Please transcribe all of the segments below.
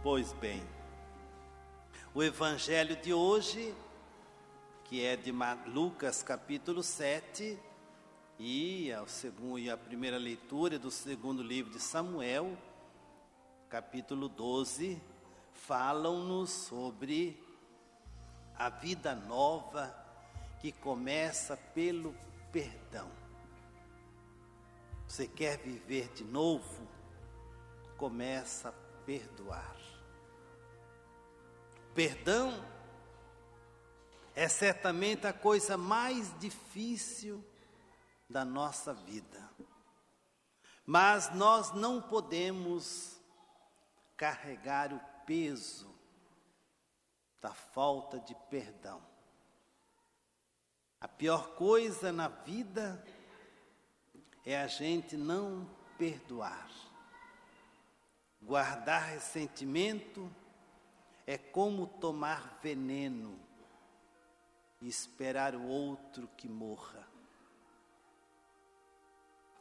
Pois bem, o evangelho de hoje, que é de Lucas capítulo 7, e a primeira leitura do segundo livro de Samuel, capítulo 12, falam-nos sobre a vida nova que começa pelo perdão. Você quer viver de novo? Começa a perdoar. Perdão é certamente a coisa mais difícil da nossa vida. Mas nós não podemos carregar o peso da falta de perdão. A pior coisa na vida é a gente não perdoar. Guardar ressentimento é como tomar veneno e esperar o outro que morra.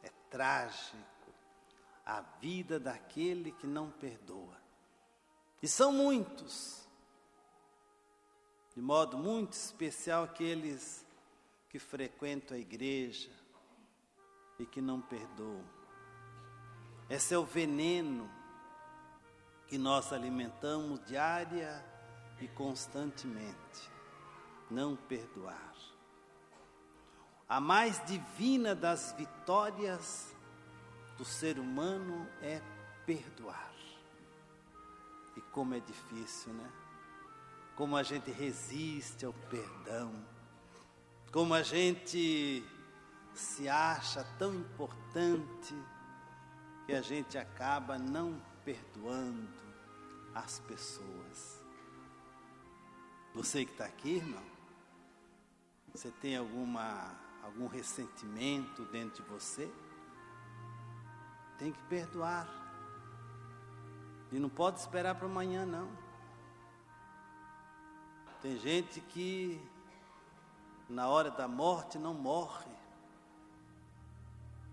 É trágico a vida daquele que não perdoa. E são muitos, de modo muito especial aqueles que frequentam a igreja e que não perdoam. Esse é o veneno que nós alimentamos diária e constantemente. Não perdoar. A mais divina das vitórias do ser humano é perdoar. E como é difícil, né? Como a gente resiste ao perdão. Como a gente se acha tão importante que a gente acaba não perdoando as pessoas. Você que está aqui, irmão, você tem algum ressentimento dentro de você? Tem que perdoar. E não pode esperar para amanhã, não. Tem gente que na hora da morte não morre,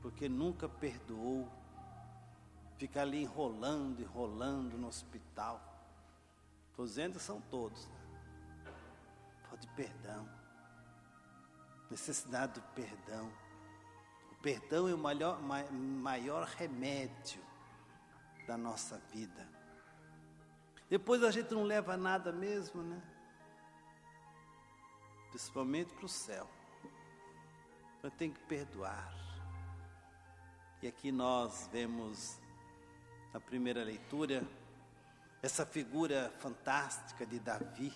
porque nunca perdoou. Fica ali enrolando no hospital. Estou dizendo que são todos, né? Falta de perdão. Necessidade do perdão. O perdão é o maior remédio da nossa vida. Depois a gente não leva nada mesmo, né? Principalmente para o céu. Então tem que perdoar. E aqui nós vemos na primeira leitura essa figura fantástica de Davi.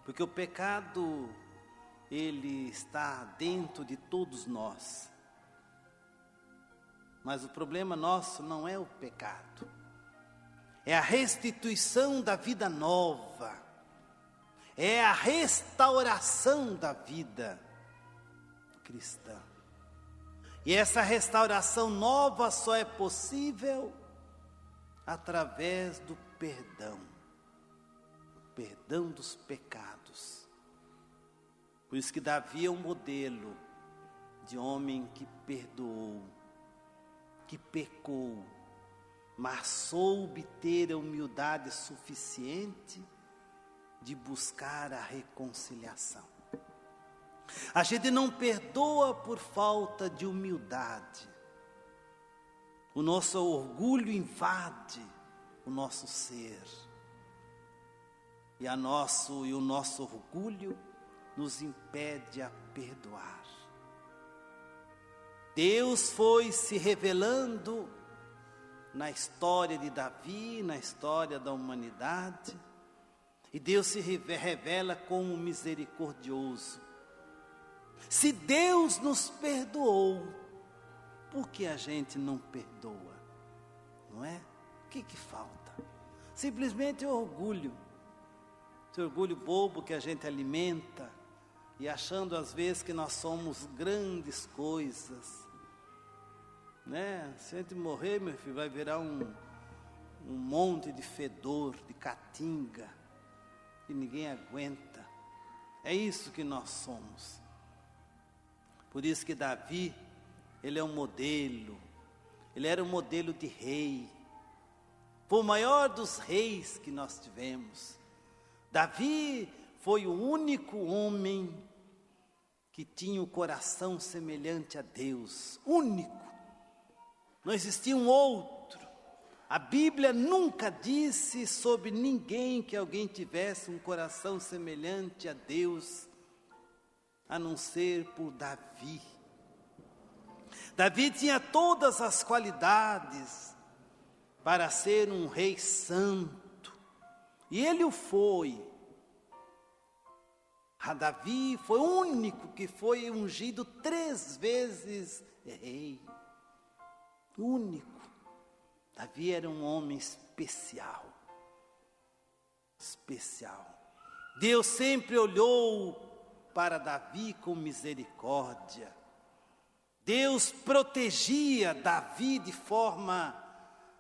Porque o pecado, ele está dentro de todos nós. Mas o problema nosso não é o pecado. É a restituição da vida nova. É a restauração da vida cristã. E essa restauração nova só é possível através do perdão. O perdão dos pecados. Por isso que Davi é um modelo de homem que perdoou, que pecou, mas soube ter a humildade suficiente de buscar a reconciliação. A gente não perdoa por falta de humildade. O nosso orgulho invade o nosso ser. E o nosso orgulho nos impede a perdoar. Deus foi se revelando na história de Davi, na história da humanidade. E Deus se revela como misericordioso. Se Deus nos perdoou, por que a gente não perdoa? Não é? O que falta? Simplesmente o orgulho. Esse orgulho bobo que a gente alimenta e achando às vezes que nós somos grandes coisas. Né? Se a gente morrer, meu filho, vai virar um monte de fedor, de caatinga, que ninguém aguenta. É isso que nós somos. Por isso que Davi, ele é um modelo, ele era um modelo de rei, Foi o maior dos reis que nós tivemos. Davi foi o único homem que tinha o coração semelhante a Deus. Único. Não existia um outro. A Bíblia nunca disse sobre ninguém que alguém tivesse um coração semelhante a Deus, a não ser por Davi. Davi tinha todas as qualidades para ser um rei santo, e ele o foi. Davi foi o único que foi ungido 3 vezes rei. Único. Davi era um homem especial. Especial. Deus sempre olhou para Davi com misericórdia. Deus protegia Davi de forma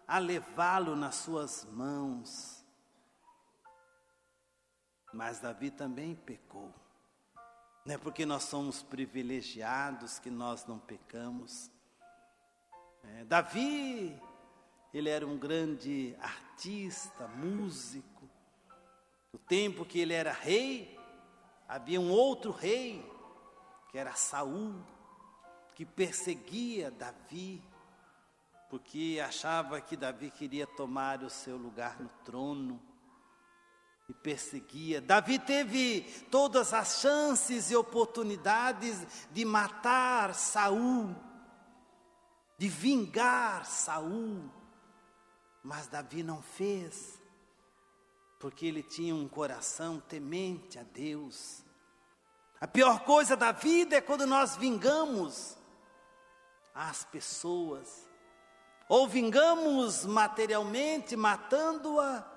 a levá-lo nas suas mãos. Mas Davi também pecou. Não é porque nós somos privilegiados que nós não pecamos. Davi, ele era um grande artista, músico. No tempo que ele era rei, havia um outro rei, que era Saul, que perseguia Davi, porque achava que Davi queria tomar o seu lugar no trono, e perseguia. Davi teve todas as chances e oportunidades de matar Saul, de vingar Saul, mas Davi não fez, porque ele tinha um coração temente a Deus. A pior coisa da vida é quando nós vingamos as pessoas, ou vingamos materialmente, matando-a,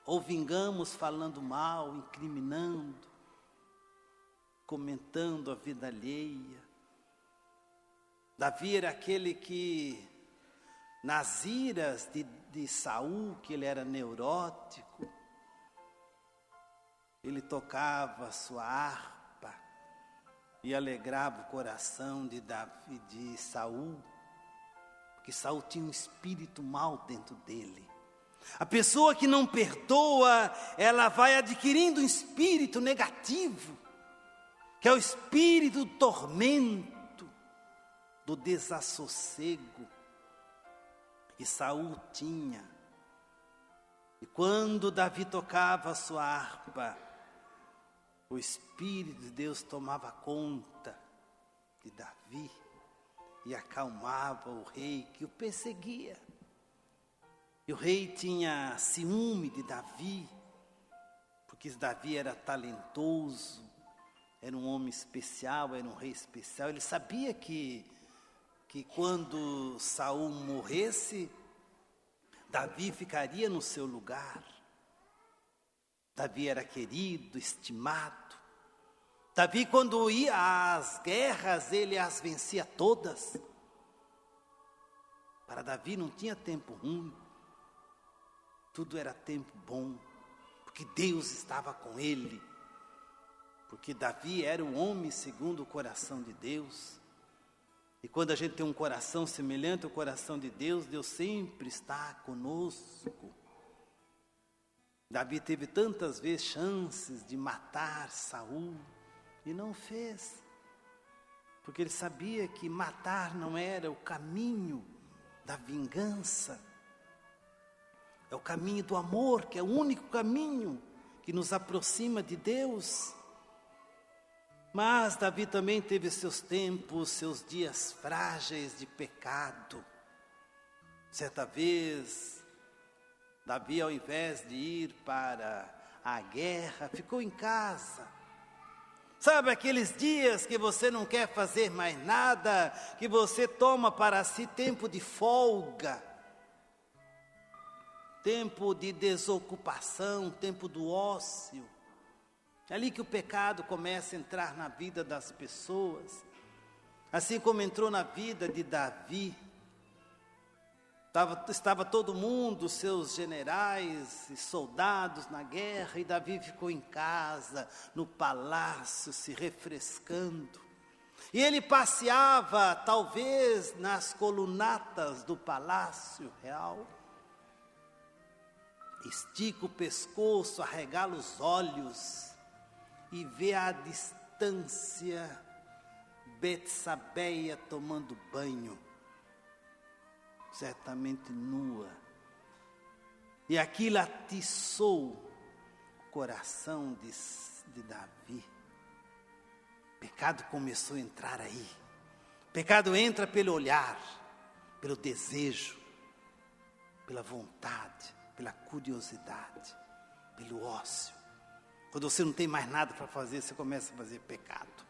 ou vingamos falando mal, incriminando, comentando a vida alheia. Davi era aquele que, nas iras de Saul, que ele era neurótico, ele tocava a sua harpa e alegrava o coração de Saul, porque Saul tinha um espírito mau dentro dele. A pessoa que não perdoa, ela vai adquirindo um espírito negativo, que é o espírito do tormento, do desassossego. E Saul tinha. E quando Davi tocava a sua harpa, o Espírito de Deus tomava conta de Davi e acalmava o rei que o perseguia. E o rei tinha ciúme de Davi, porque Davi era talentoso, era um homem especial, era um rei especial. Ele sabia que quando Saul morresse, Davi ficaria no seu lugar. Davi era querido, estimado. Davi, quando ia às guerras, ele as vencia todas. Para Davi não tinha tempo ruim. Tudo era tempo bom, porque Deus estava com ele. Porque Davi era um homem segundo o coração de Deus. E quando a gente tem um coração semelhante ao coração de Deus, Deus sempre está conosco. Davi teve tantas vezes chances de matar Saul e não fez, porque ele sabia que matar não era o caminho da vingança, é o caminho do amor, que é o único caminho que nos aproxima de Deus. Mas Davi também teve seus tempos, seus dias frágeis de pecado. Certa vez, Davi, ao invés de ir para a guerra, ficou em casa. Sabe aqueles dias que você não quer fazer mais nada, que você toma para si tempo de folga, tempo de desocupação, tempo do ócio. É ali que o pecado começa a entrar na vida das pessoas, assim como entrou na vida de Davi. Estava todo mundo, seus generais e soldados na guerra, e Davi ficou em casa, no palácio, se refrescando. E ele passeava, talvez, nas colunatas do palácio real, estica o pescoço, arregala os olhos e vê à distância Betsabeia tomando banho, certamente nua. E aquilo atiçou o coração de Davi. O pecado começou a entrar aí. O pecado entra pelo olhar, pelo desejo, pela vontade, pela curiosidade, pelo ócio. Quando você não tem mais nada para fazer, você começa a fazer pecado.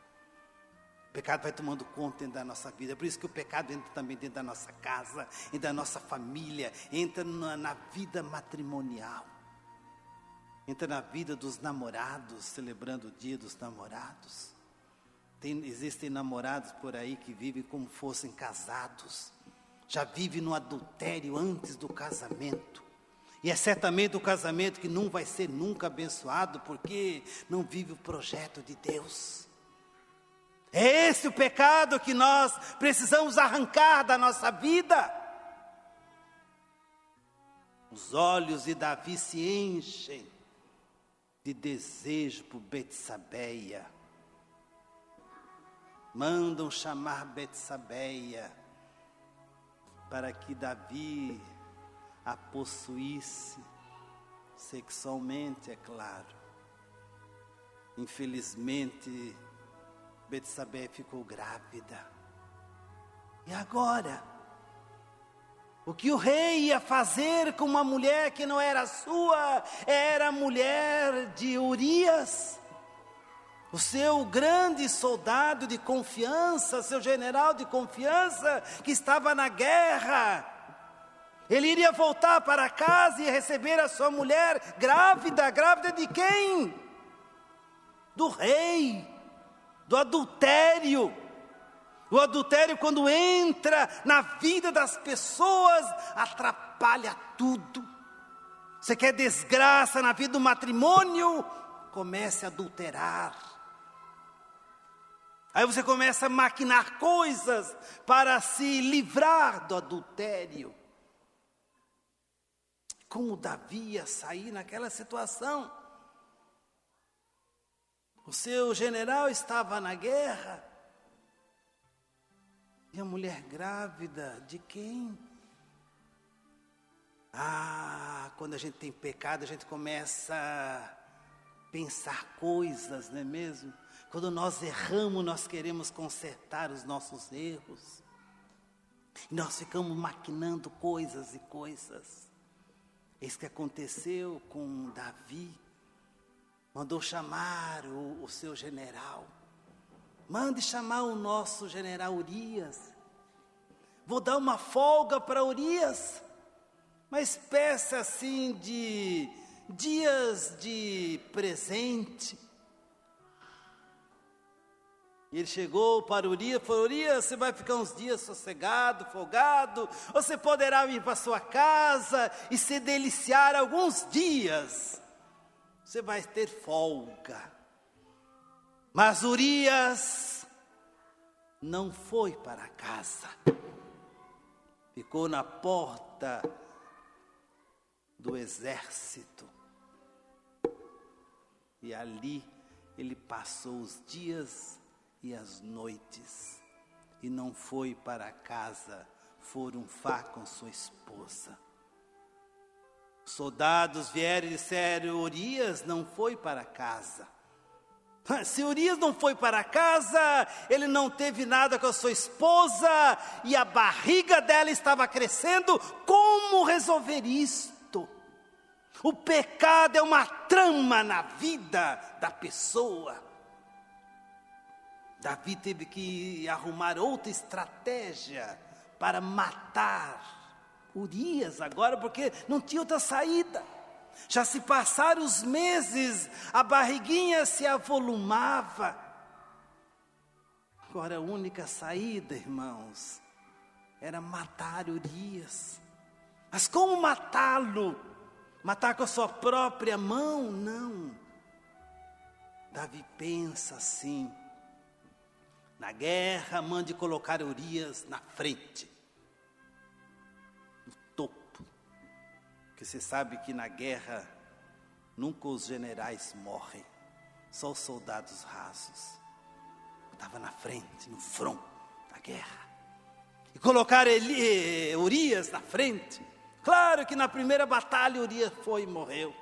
O pecado vai tomando conta dentro da nossa vida. É por isso que o pecado entra também dentro da nossa casa, dentro da nossa família, entra na vida matrimonial, entra na vida dos namorados, celebrando o dia dos namorados. Existem namorados por aí que vivem como fossem casados, já vivem no adultério antes do casamento. E é certamente o casamento que não vai ser nunca abençoado, porque não vive o projeto de Deus. É esse o pecado que nós precisamos arrancar da nossa vida. Os olhos de Davi se enchem de desejo por Betsabeia. Mandam chamar Betsabeia para que Davi a possuísse sexualmente, é claro. Infelizmente, Betsabeia ficou grávida. E agora? O que o rei ia fazer com uma mulher que não era sua? Era a mulher de Urias, o seu grande soldado de confiança, seu general de confiança, que estava na guerra. Ele iria voltar para casa e receber a sua mulher grávida. Grávida de quem? Do rei, do adultério. O adultério, quando entra na vida das pessoas, atrapalha tudo. Você quer desgraça na vida do matrimônio? Comece a adulterar. Aí você começa a maquinar coisas para se livrar do adultério. Como Davi ia sair naquela situação? O seu general estava na guerra. E a mulher grávida, de quem? Quando a gente tem pecado, a gente começa a pensar coisas, não é mesmo? Quando nós erramos, nós queremos consertar os nossos erros. E nós ficamos maquinando coisas e coisas. Isso que aconteceu com Davi. Mandou chamar o seu general. Mande chamar o nosso general Urias. Vou dar uma folga para Urias. Mas peça assim de dias de presente. E ele chegou para Urias, falou: Urias, você vai ficar uns dias sossegado, folgado, você poderá ir para sua casa e se deliciar alguns dias. Você vai ter folga. Mas Urias não foi para casa. Ficou na porta do exército. E ali ele passou os dias e as noites, e não foi para casa, foram falar com sua esposa. Os soldados vieram e disseram: Urias não foi para casa. Se Urias não foi para casa, ele não teve nada com a sua esposa, e a barriga dela estava crescendo. Como resolver isto? O pecado é uma trama na vida da pessoa. Davi teve que arrumar outra estratégia para matar Urias agora, porque não tinha outra saída. Já se passaram os meses, a barriguinha se avolumava. Agora a única saída, irmãos, era matar Urias. Mas como matá-lo? Matar com a sua própria mão? Não. Davi pensa assim: na guerra, mande colocar Urias na frente, no topo. Porque você sabe que na guerra nunca os generais morrem, só os soldados rasos. Eu estava na frente, no front da guerra. E colocaram Urias na frente. Claro que na primeira batalha Urias foi e morreu.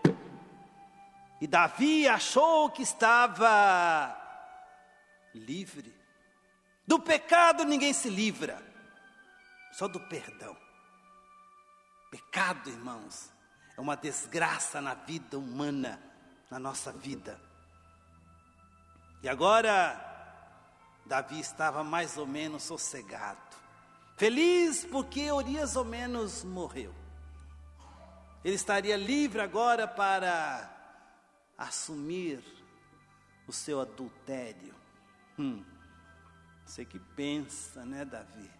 E Davi achou que estava livre. Do pecado ninguém se livra, só do perdão. Pecado, irmãos, é uma desgraça na vida humana, na nossa vida. E agora, Davi estava mais ou menos sossegado, feliz porque Urias ao menos morreu. Ele estaria livre agora para assumir o seu adultério. Você que pensa, né, Davi?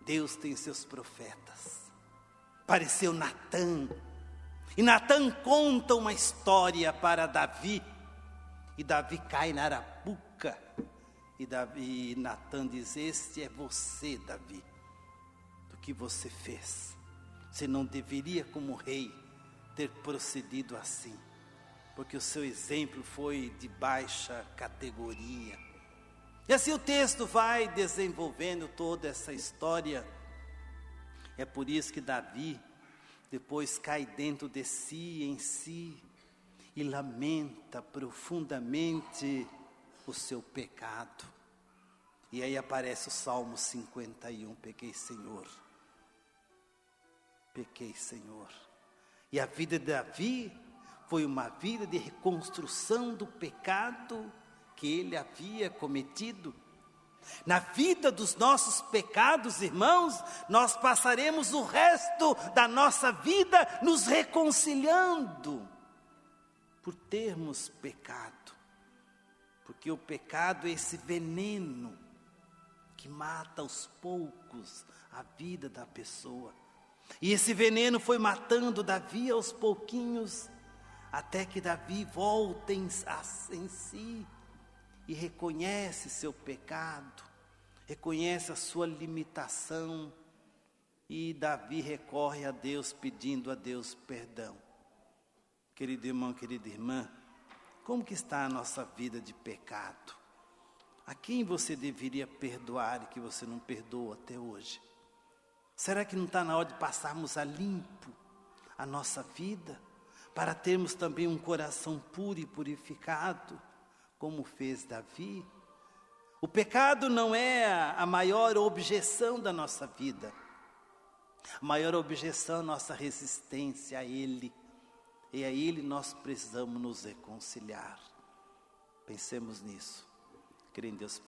Deus tem seus profetas. Apareceu Natã. E Natã conta uma história para Davi. E Davi cai na arapuca. E Natã diz: este é você, Davi. Do que você fez. Você não deveria, como rei, ter procedido assim. Porque o seu exemplo foi de baixa categoria. E assim o texto vai desenvolvendo toda essa história. É por isso que Davi depois cai dentro de si, em si, e lamenta profundamente o seu pecado. E aí aparece o Salmo 51, pequei, Senhor. Pequei, Senhor. E a vida de Davi foi uma vida de reconstrução do pecado que ele havia cometido. Na vida dos nossos pecados, irmãos, nós passaremos o resto da nossa vida nos reconciliando por termos pecado. Porque o pecado é esse veneno que mata aos poucos a vida da pessoa. E esse veneno foi matando Davi aos pouquinhos, até que Davi volta em si. E reconhece seu pecado, reconhece a sua limitação, e Davi recorre a Deus, pedindo a Deus perdão. Querido irmão, querida irmã, como que está a nossa vida de pecado? A quem você deveria perdoar e que você não perdoa até hoje? Será que não está na hora de passarmos a limpo a nossa vida, para termos também um coração puro e purificado, como fez Davi? O pecado não é a maior objeção da nossa vida. A maior objeção é a nossa resistência a Ele. E a Ele nós precisamos nos reconciliar. Pensemos nisso. Creio em Deus